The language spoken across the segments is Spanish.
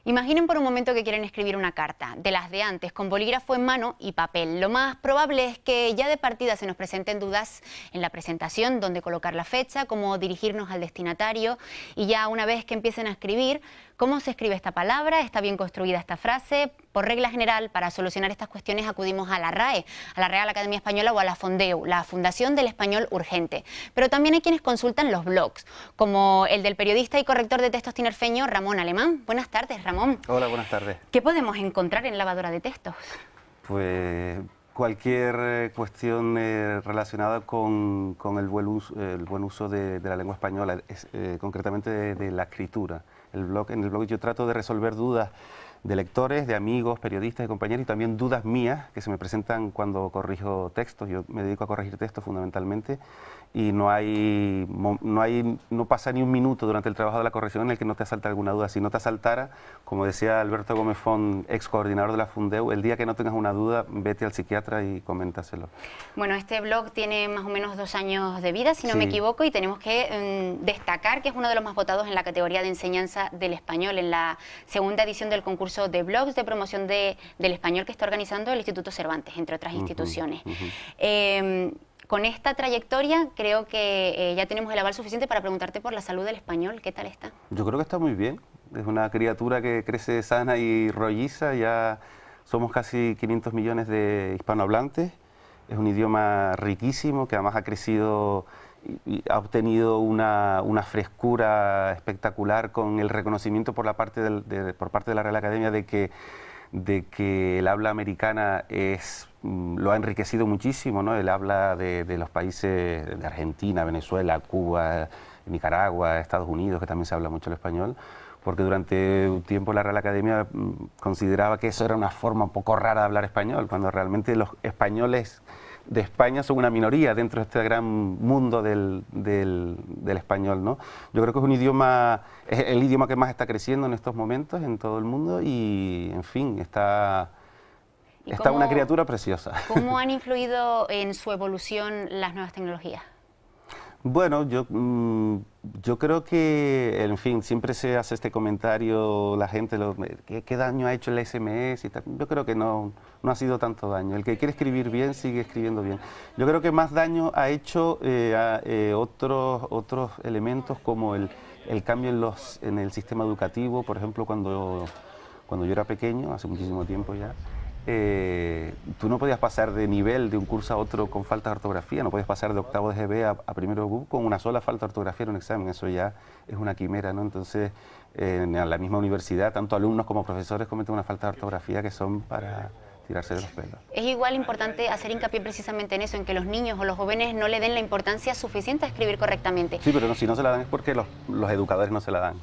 Imaginen por un momento que quieren escribir una carta, de las de antes, con bolígrafo en mano y papel. Lo más probable es que ya de partida se nos presenten dudas en la presentación, dónde colocar la fecha, cómo dirigirnos al destinatario, y ya una vez que empiecen a escribir, cómo se escribe esta palabra, está bien construida esta frase. Por regla general, para solucionar estas cuestiones acudimos a la RAE, a la Real Academia Española, o a la Fondeu, la Fundación del Español Urgente. Pero también hay quienes consultan los blogs, como el del periodista y corrector de textos tinerfeño Ramón Alemán. Buenas tardes, Ramón. Hola, buenas tardes. ¿Qué podemos encontrar en Lavadora de Textos? Pues cualquier cuestión relacionada con el buen uso de la lengua española, concretamente de la escritura. En el blog yo trato de resolver dudas de lectores, de amigos, periodistas y compañeros, y también dudas mías que se me presentan cuando corrijo textos. Yo me dedico a corregir textos fundamentalmente, y no pasa ni un minuto durante el trabajo de la corrección en el que no te asalta alguna duda. Si no te asaltara, como decía Alberto Gómez Font, ex coordinador de la Fundeu, el día que no tengas una duda, vete al psiquiatra y coméntaselo. Bueno, este blog tiene más o menos 2 años de vida, si no Sí. me equivoco, y tenemos que destacar que es uno de los más votados en la categoría de enseñanza del español, en la segunda edición del concurso de blogs de promoción del español que está organizando el Instituto Cervantes, entre otras instituciones. Con esta trayectoria creo que ya tenemos el aval suficiente para preguntarte por la salud del español. ¿Qué tal está? Yo creo que está muy bien. Es una criatura que crece sana y rolliza. Ya somos casi 500 millones de hispanohablantes. Es un idioma riquísimo que además ha crecido y ha obtenido una frescura espectacular, con el reconocimiento por parte de la Real Academia de que el habla americana lo ha enriquecido muchísimo, ¿no? El habla de los países de Argentina, Venezuela, Cuba, Nicaragua, Estados Unidos, que también se habla mucho el español, porque durante un tiempo la Real Academia consideraba que eso era una forma un poco rara de hablar español, cuando realmente los españoles de España son una minoría dentro de este gran mundo del español, ¿no? Yo creo que es el idioma que más está creciendo en estos momentos en todo el mundo, y en fin, está una criatura preciosa. ¿Cómo han influido en su evolución las nuevas tecnologías? Bueno, yo creo que, en fin, siempre se hace este comentario, la gente, ¿qué daño ha hecho el SMS y tal? Yo creo que no ha sido tanto daño. El que quiere escribir bien, sigue escribiendo bien. Yo creo que más daño ha hecho otros elementos, como el cambio en el sistema educativo. Por ejemplo, cuando yo era pequeño, hace muchísimo tiempo ya, tú no podías pasar de nivel de un curso a otro con falta de ortografía, no podías pasar de octavo de GB a primero de BUP con una sola falta de ortografía en un examen. Eso ya es una quimera, ¿no? Entonces, en la misma universidad, tanto alumnos como profesores cometen una falta de ortografía que son para tirarse de los pelos. Es igual importante hacer hincapié precisamente en eso, en que los niños o los jóvenes no le den la importancia suficiente a escribir correctamente. Sí, pero si no se la dan es porque los educadores no se la dan.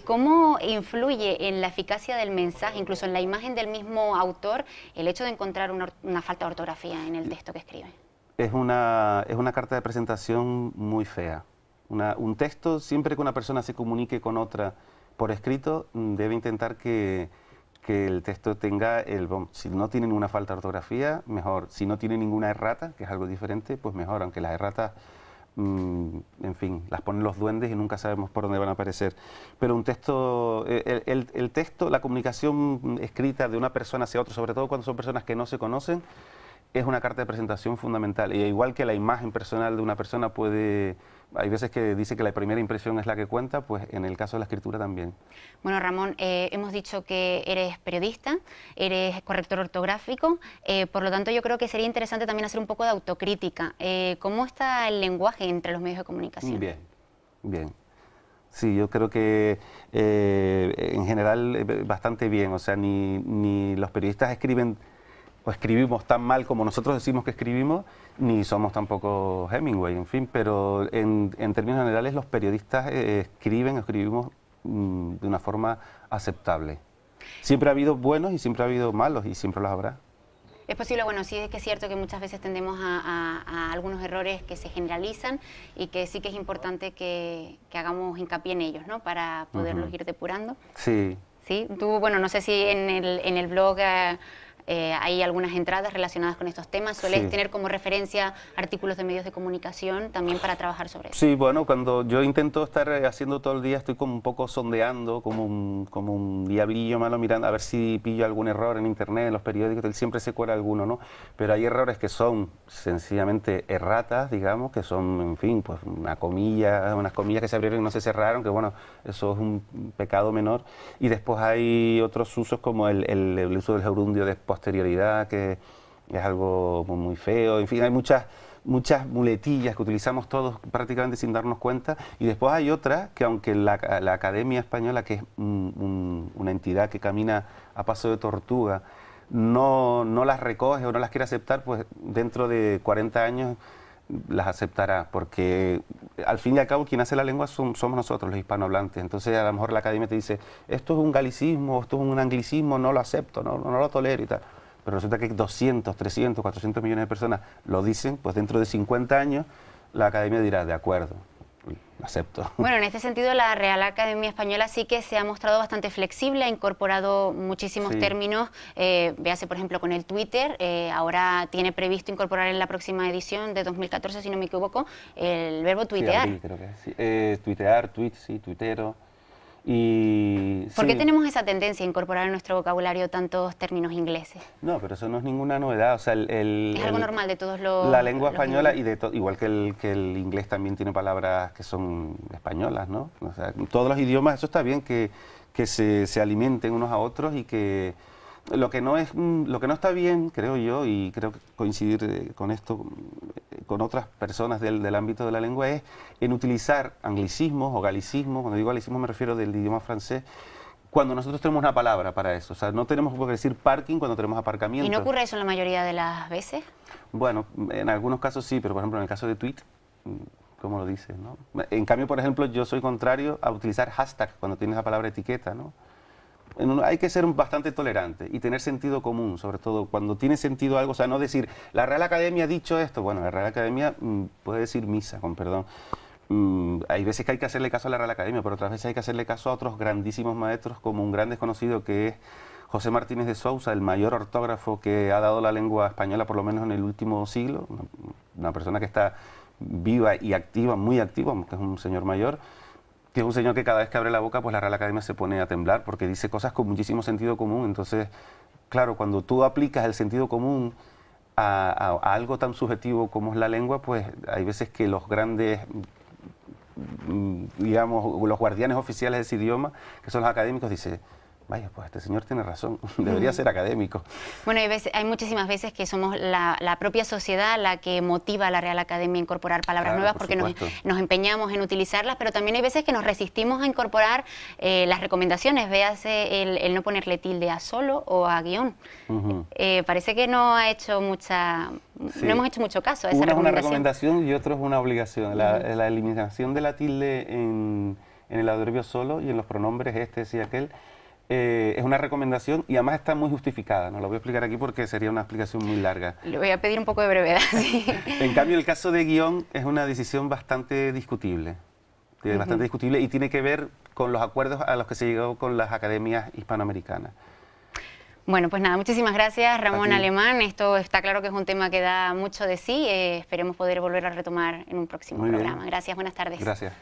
¿Cómo influye en la eficacia del mensaje, incluso en la imagen del mismo autor, el hecho de encontrar una falta de ortografía en el texto que escribe? Es una carta de presentación muy fea. Un texto, siempre que una persona se comunique con otra por escrito, debe intentar que el texto tenga si no tiene ninguna falta de ortografía, mejor. Si no tiene ninguna errata, que es algo diferente, pues mejor, aunque las erratas, en fin, las ponen los duendes y nunca sabemos por dónde van a aparecer. Pero un texto, el texto, la comunicación escrita de una persona hacia otra, sobre todo cuando son personas que no se conocen, es una carta de presentación fundamental. Y igual que la imagen personal de una persona hay veces que dice que la primera impresión es la que cuenta, pues en el caso de la escritura también. Bueno, Ramón, hemos dicho que eres periodista, eres corrector ortográfico, por lo tanto yo creo que sería interesante también hacer un poco de autocrítica. ¿Cómo está el lenguaje entre los medios de comunicación? Bien, bien. Sí, yo creo que en general bastante bien. O sea, ni los periodistas escribimos tan mal como nosotros decimos que escribimos, ni somos tampoco Hemingway, en fin, pero en términos generales los periodistas escribimos de una forma aceptable. Siempre ha habido buenos y siempre ha habido malos, y siempre los habrá. Es posible, bueno, sí es que es cierto que muchas veces tendemos a algunos errores que se generalizan, y que sí que es importante que hagamos hincapié en ellos, ¿no?, para poderlos ir depurando. Sí. Sí, tú, bueno, no sé si en el blog hay algunas entradas relacionadas con estos temas. ¿Sueles Sí. tener como referencia artículos de medios de comunicación también para trabajar sobre eso? Sí, bueno, cuando yo intento estar haciendo todo el día, estoy como un poco sondeando, como un diablillo malo mirando a ver si pillo algún error en internet, en los periódicos, siempre se cuela alguno, ¿no? Pero hay errores que son sencillamente erratas, digamos, que son, en fin, pues unas comillas que se abrieron y no se cerraron, que bueno, eso es un pecado menor. Y después hay otros usos como el uso del gerundio de posterioridad, que es algo muy feo, en fin, hay muchas muletillas que utilizamos todos prácticamente sin darnos cuenta, y después hay otras que aunque la Academia Española, que es una entidad que camina a paso de tortuga, no las recoge o no las quiere aceptar, pues dentro de 40 años las aceptará, porque al fin y al cabo quien hace la lengua somos nosotros, los hispanohablantes. Entonces a lo mejor la Academia te dice, esto es un galicismo, esto es un anglicismo, no lo acepto, no lo tolero y tal. Pero resulta que 200, 300, 400 millones de personas lo dicen, pues dentro de 50 años la Academia dirá, de acuerdo, acepto. Bueno, en este sentido la Real Academia Española sí que se ha mostrado bastante flexible, ha incorporado muchísimos términos, véase por ejemplo con el Twitter, ahora tiene previsto incorporar en la próxima edición de 2014, si no me equivoco, el verbo tuitear. Sí, creo que sí. Tuitear, sí, tuitero. Y, ¿Por qué tenemos esa tendencia a incorporar en nuestro vocabulario tantos términos ingleses? No, pero eso no es ninguna novedad. O sea, es algo normal de todos los... La lengua española, y igual que el inglés también tiene palabras que son españolas, ¿no? O sea, todos los idiomas, eso está bien que se alimenten unos a otros, y que lo que no está bien, creo yo, y creo que coincidir con esto, con otras personas del ámbito de la lengua, es en utilizar anglicismos o galicismos. Cuando digo galicismos me refiero del idioma francés, cuando nosotros tenemos una palabra para eso. O sea, no tenemos por qué decir parking cuando tenemos aparcamiento. ¿Y no ocurre eso en la mayoría de las veces? Bueno, en algunos casos sí, pero por ejemplo en el caso de tweet, ¿cómo lo dices, no? En cambio, por ejemplo, yo soy contrario a utilizar hashtag cuando tienes la palabra etiqueta, ¿no? Hay que ser bastante tolerante y tener sentido común, sobre todo cuando tiene sentido algo. O sea, no decir, la Real Academia ha dicho esto. Bueno, la Real Academia puede decir misa, con perdón. Hay veces que hay que hacerle caso a la Real Academia, pero otras veces hay que hacerle caso a otros grandísimos maestros, como un gran desconocido que es José Martínez de Sousa, el mayor ortógrafo que ha dado la lengua española, por lo menos en el último siglo. Una persona que está viva y activa, muy activa, que es un señor mayor, que es un señor que cada vez que abre la boca, pues la Real Academia se pone a temblar, porque dice cosas con muchísimo sentido común. Entonces, claro, cuando tú aplicas el sentido común a algo tan subjetivo como es la lengua, pues hay veces que los grandes, digamos, los guardianes oficiales de ese idioma, que son los académicos, dicen, vaya, pues este señor tiene razón, debería ser académico. Bueno, hay muchísimas veces que somos la propia sociedad la que motiva a la Real Academia a incorporar palabras nuevas, porque nos empeñamos en utilizarlas, pero también hay veces que nos resistimos a incorporar las recomendaciones, véase el no ponerle tilde a solo o a guión. Parece que no ha hecho no hemos hecho mucho caso a esa recomendación. Una es una recomendación y otro es una obligación. La eliminación de la tilde en el adverbio solo y en los pronombres este, ese y aquel, es una recomendación y además está muy justificada. No lo voy a explicar aquí porque sería una explicación muy larga. Le voy a pedir un poco de brevedad. Sí. En cambio, el caso de guión es una decisión bastante discutible. Bastante discutible, y tiene que ver con los acuerdos a los que se llegó con las academias hispanoamericanas. Bueno, pues nada, muchísimas gracias, Ramón Alemán. Esto está claro que es un tema que da mucho de sí. Esperemos poder volver a retomar en un próximo programa. Gracias, buenas tardes. Gracias.